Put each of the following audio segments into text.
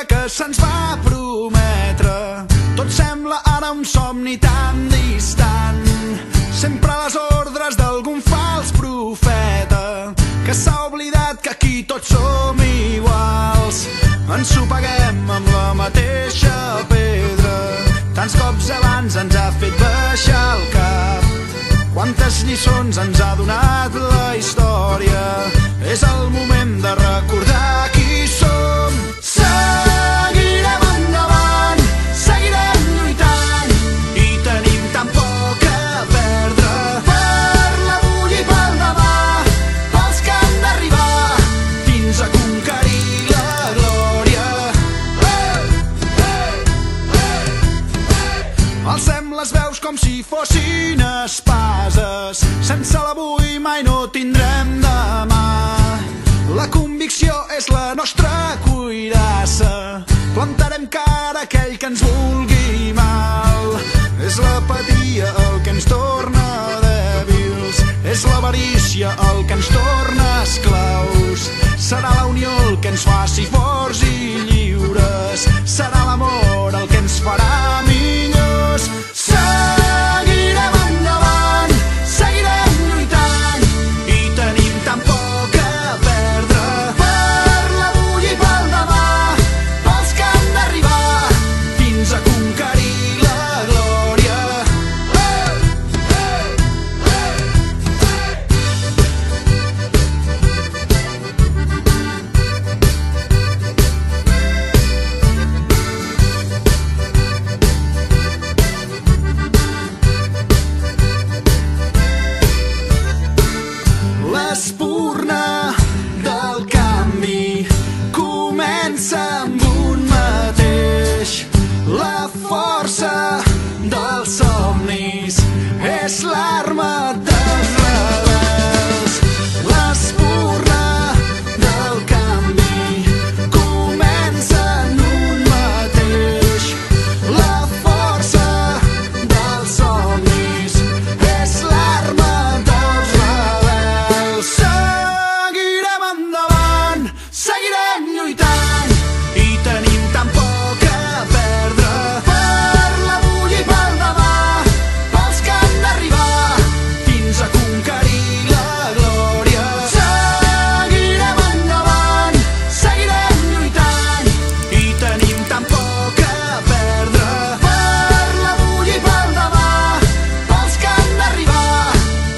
que se'ns va prometre. Tot sembla ara un somni tan distant, sempre a les ordres d'algun fals profeta que s'ha oblidat que aquí tots som iguals. Ensopeguem amb la mateixa pedra, tants cops abans ens ha fet baixar el cap. Quantes lliçons ens ha donat la història, és el moment de recordar qui som. Seguirem endavant, seguirem lluitant, i tenim tan poc a perdre. Per l'avui i pel demà, pels que han d'arribar fins a conquerir la glòria. Alcem les veus com si fossin espases, sense l'avui mai no tindrem demà. La convicció és la nostra cuirassa, plantarem cara a aquell que ens vulgui mal. És l'apatia el que ens torna dèbils, és l'avarícia el que ens torna esclaus. Serà la unió el que ens faci forts i lliures, serà l'amor el que ens farà millors. Seguirem endavant, seguirem lluitant, i tenim tan poc a perdre. Per l'avui i pel demà, pels que han d'arribar fins a conquerir la glòria. L'espurna del canvi comença amb un mateix. La força dels somnis és l'arma dels rebels. L'espurna del canvi comença en un mateix. La força dels somnis és l'arma dels rebels. Seguirem endavant, seguirem lluitant, i tenim tan poc a perdre. Per l'avui i pel demà, pels que han d'arribar fins a conquerir la glòria. Seguirem endavant, seguirem lluitant, i tenim tan poc a perdre. Per l'avui i pel demà, pels que han d'arribar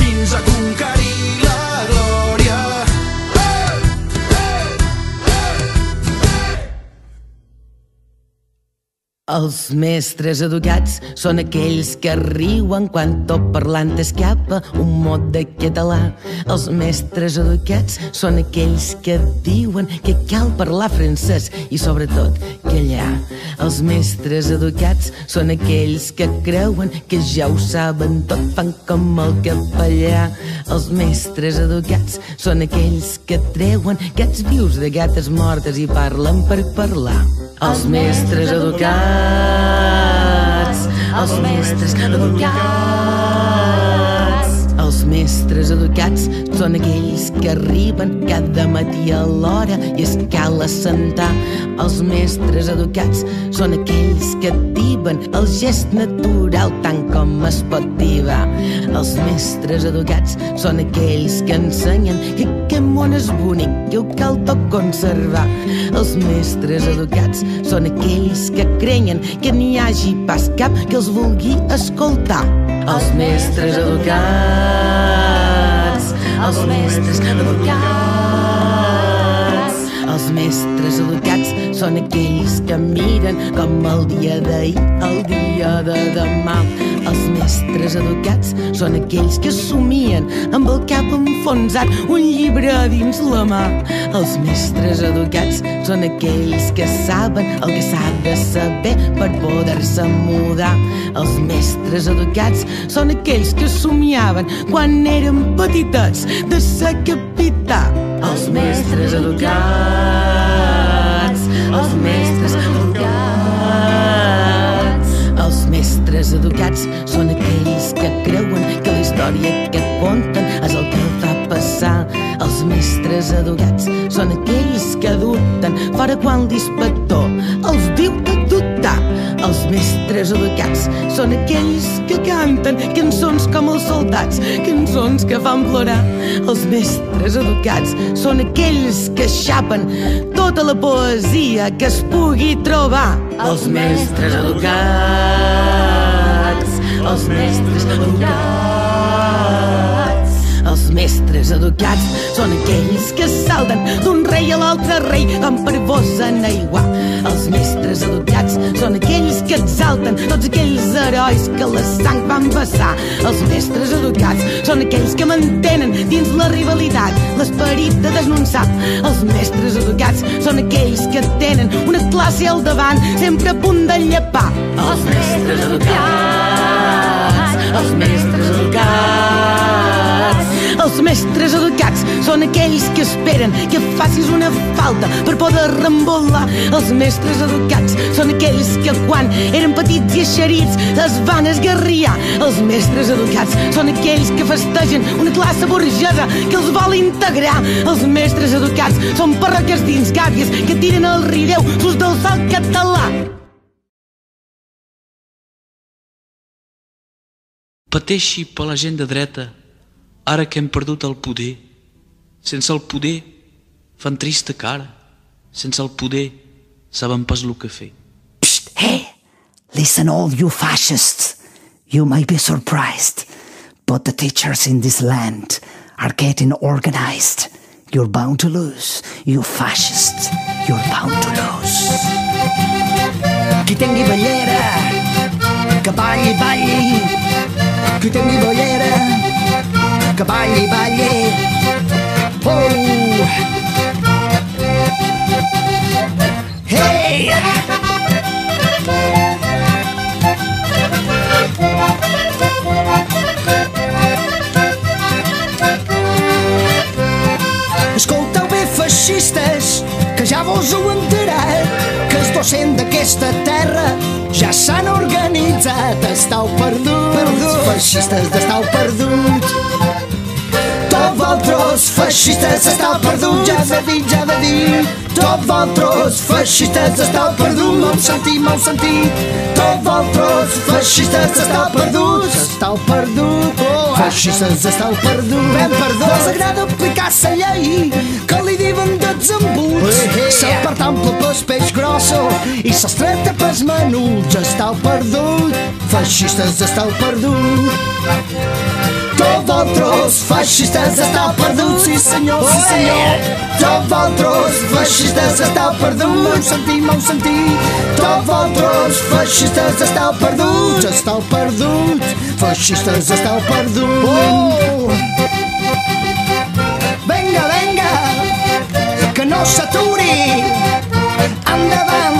fins a conquerir la glòria. Els mestres educats són aquells que riuen quan tot parlant escapa un mot de català. Els mestres educats són aquells que diuen que cal parlar francès i sobretot callar. Els mestres educats són aquells que creuen que ja ho saben tot, fan com el capellà. Els mestres educats són aquells que treuen gats vius de gates mortes i parlen per parlar. Els mestres educats, els mestres educats. Els mestres educats són aquells que arriben cada matí a l'hora i es cal assentar. Els mestres educats són aquells que tiben el gest natural tant com es pot tibar. Els mestres educats són aquells que ensenyen que aquest món és bonic, que ho cal tot conservar. Els mestres educats són aquells que creien que n'hi hagi pas cap que els vulgui escoltar. Els mestres educats, els mestres educats. Els mestres educats són aquells que miren com el dia d'ahir, el dia de demà. Els mestres educats són aquells que somien amb el cap enfonsat un llibre a dins la mà. Els mestres educats són aquells que saben el que s'ha de saber per poder-se mudar. Els mestres educats són aquells que somiaven quan eren petitets de ser capità. Els mestres educats, els mestres educats. Els mestres educats són aquells que creuen que la història que conten és el que fa passar. Els mestres educats són aquells que duten fora quan l'inspector els diu de dubtar. Els mestres educats són aquells que canten cançons com els soldats, cançons que fan plorar. Els mestres educats són aquells que xapen tota la poesia que es pugui trobar. Els mestres educats, els mestres educats. Els mestres educats són aquells que salten d'un rei a l'altre rei com per bossa en aigua. Els mestres educats són aquells que exalten tots aquells herois que la sang van vessar. Els mestres educats són aquells que mantenen dins la rivalitat l'esperit de desnonsar. Els mestres educats són aquells que tenen una classe al davant sempre a punt de llepar. Els mestres educats, els mestres educats. Els mestres educats són aquells que esperen que facis una falta per poder rembolar. Els mestres educats són aquells que quan eren petits i eixerits es van esgarriar. Els mestres educats són aquells que festegen una classe burgesa que els vol integrar. Els mestres educats són parroquies dins gàbies que tiren el rideu sus del salt català. Pateixi per la gent de dreta, ara que hem perdut el poder. Sense el poder fan trista cara. Sense el poder saben pas el que fer. Psst, hey, listen all you fascists. You may be surprised, but the teachers in this land are getting organized. You're bound to lose, you fascists. You're bound to lose. Qui tingui ballera, que balli, balli. Qui tingui ballera, que balli, balli. Oh! Hey! Escolteu bé, feixistes, que ja vos ho enterat, que els docents d'aquesta terra ja s'han organitzat. Estau perduts, feixistes, estau perduts. Tots vosaltres, feixistes, estau perduts. Ja de dir. Tots vosaltres, feixistes, estau perduts. M'heu sentit. Tots vosaltres, feixistes, estau perduts. Estau perduts, feixistes, estau perduts. Ben perduts. Us agrada aplicar la llei que li diuen desembuts. S'apartample pels peix grosso i s'estreta pels menuts. Estau perduts, feixistes, estau perduts. Tots vosaltres, feixistes, estau perduts. Sí senyor, sí senyor. Tots vosaltres, feixistes, estau perduts. M'heu sentit. Tots vosaltres, feixistes, estau perduts. Estau perduts, feixistes, estau perduts. Venga, venga, que no s'aturi. Endavant.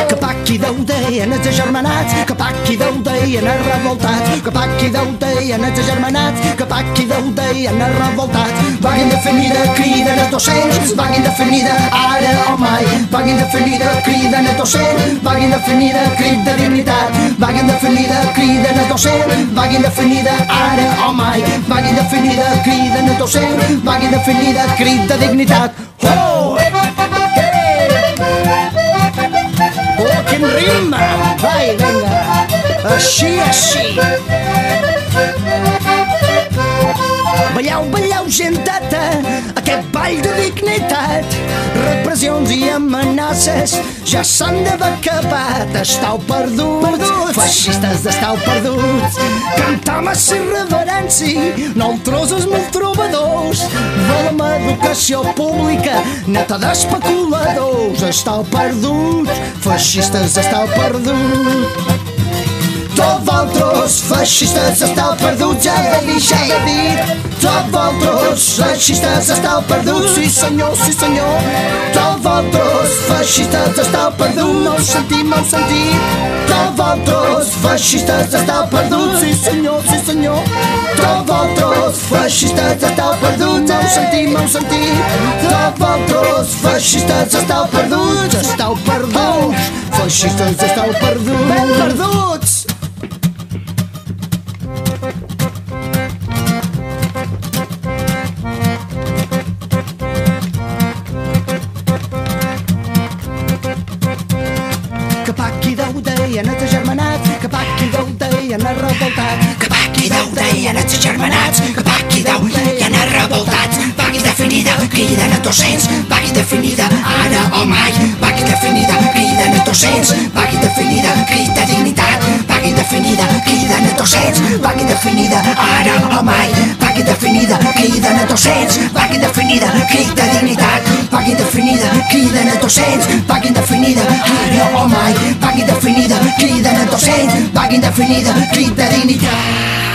Que pa qui Déu deien els agermanats, que pa qui Déu deien els revoltats, que pa qui Déu deien els agermanats, que pa qui Déu deien els revoltats. Vaguin definida, criden els docents, vaguin definida ara o mai. Vaguin definida, criden els docents, vaguin definida, crit de dignitat. Vaguin definida, criden els docents, vaguin definida ara o mai. Vaguin definida, criden els docents, vaguin definida, crit de dignitat. Oh! Oh, quin ritme! Vai, vinga! Així, així! Balleu, balleu, genteta, aquest ball de dignitat. Repressions i amenaces ja s'han d'haver acabat. Estau perduts, feixistes, estau perduts. Cantar massa irreverència, nosaltres els molt trobadors. Volem educació pública, neta d'especuladors. Estau perduts, feixistes, estau perduts. Tots vosaltres, feixistes, estau perduts. Ja he dit. Tots vosaltres, feixistes, estau perduts. Sí senyor, sí senyor. Tots vosaltres, feixistes, estau perduts. M'heu sentit. Tots vosaltres, feixistes, estau perduts. Sí senyor, sí senyor. Tots vosaltres, feixistes, estau perduts. M'heu sentit. Tots vosaltres, feixistes, estau perduts. Estau perduts. Feixistes, estau perduts. Ben perduts. criden a 200, vaga indefinida, ara o mai. Vaga indefinida, criden a 200, vaga indefinida, crida dignitat. Vaga indefinida, criden a 200, vaga indefinida, ara o mai. Vaga indefinida, criden a 200, vaga indefinida, crida dignitat. Vaga indefinida, criden a 200, vaga indefinida, ara o mai. Vaga indefinida, criden a 200, vaga indefinida, crida dignitat.